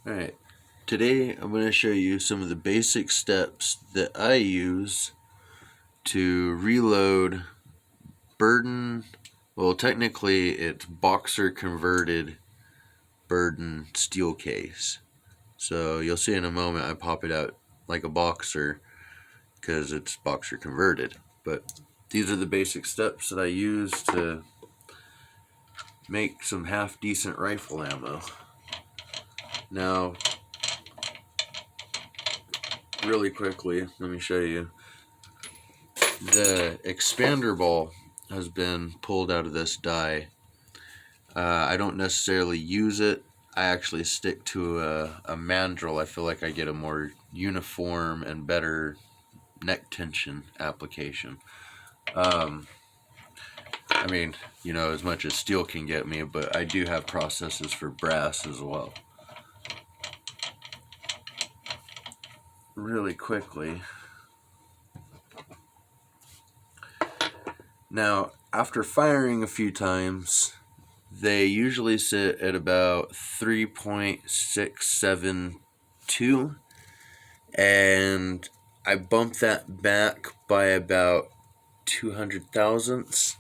Alright, today I'm going to show you some of the basic steps that I use to reload berdan, well technically it's boxer converted berdan steel case. So you'll see in a moment I pop it out like a boxer because it's boxer converted. But these are the basic steps that I use to make some half decent rifle ammo. Now, really quickly, let me show you. The expander ball has been pulled out of this die. I don't necessarily use it. I actually stick to a mandrel. I feel like I get a more uniform and better neck tension application. I mean, you know, as much as steel can get me, but I do have processes for brass as well. Really quickly. Now, after firing a few times, they usually sit at about 3.672, and I bump that back by about 200 thousandths,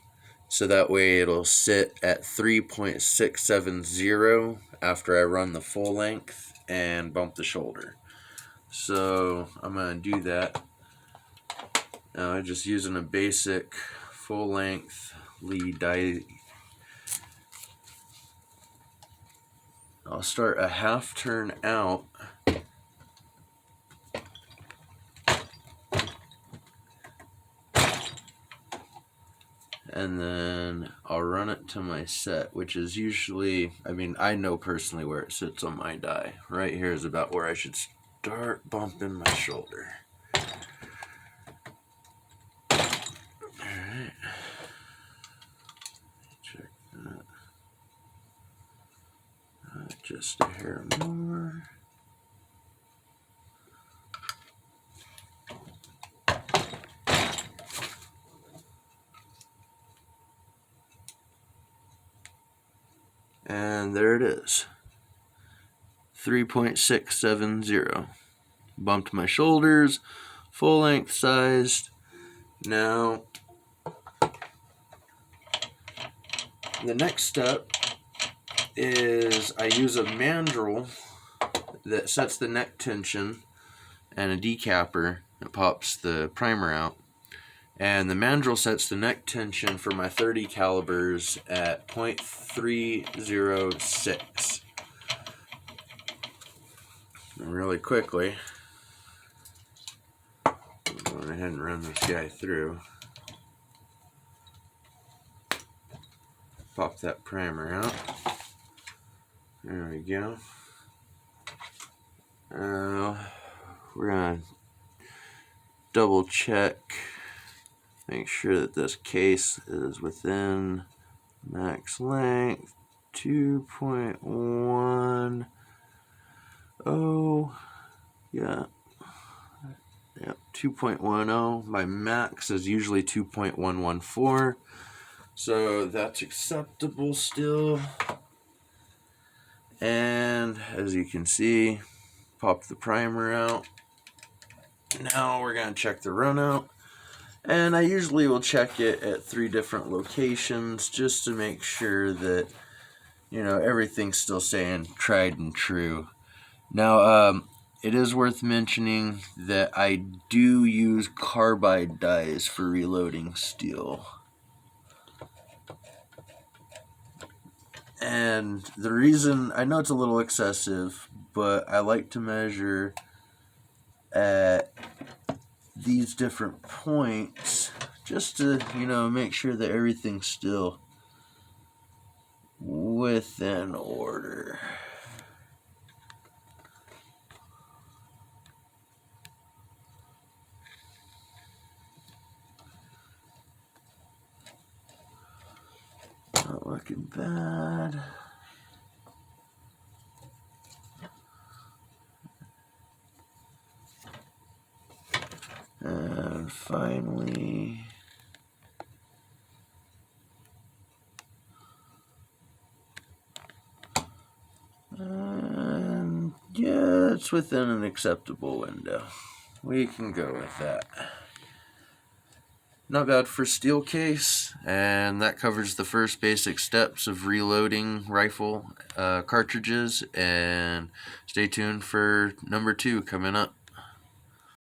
so that way it'll sit at 3.670 after I run the full length and bump the shoulder. So I'm going to do that. Now I'm just using a basic full length lead die. I'll start a half turn out and then I'll run it to my set, which is usually, I mean, I know personally where it sits on my die. Right here is about where I should start bumping my shoulder. Alright, check that. Just a hair more. And there it is. 3.670. Bumped my shoulders, full length sized. Now, the next step is I use a mandrel that sets the neck tension and a decapper that pops the primer out. And the mandrel sets the neck tension for my 30 calibers at 0.306. And really quickly, I'm going ahead and run this guy through. Pop that primer out. There we go. We're going to double check, make sure that this case is within max length 2.10. Yeah. Yep, 2.10. My max is usually 2.114. So that's acceptable still. And as you can see, pop the primer out. Now we're going to check the run out. And I usually will check it at 3 different locations just to make sure that, you know, everything's still saying tried and true. Now, it is worth mentioning that I do use carbide dies for reloading steel. And the reason, I know it's a little excessive, but I like to measure at these different points just to, you know, make sure that everything's still within order. Not looking bad. And finally, It's within an acceptable window. We can go with that. Not bad for steel case, and that covers the first basic steps of reloading rifle cartridges, and stay tuned for number 2 coming up.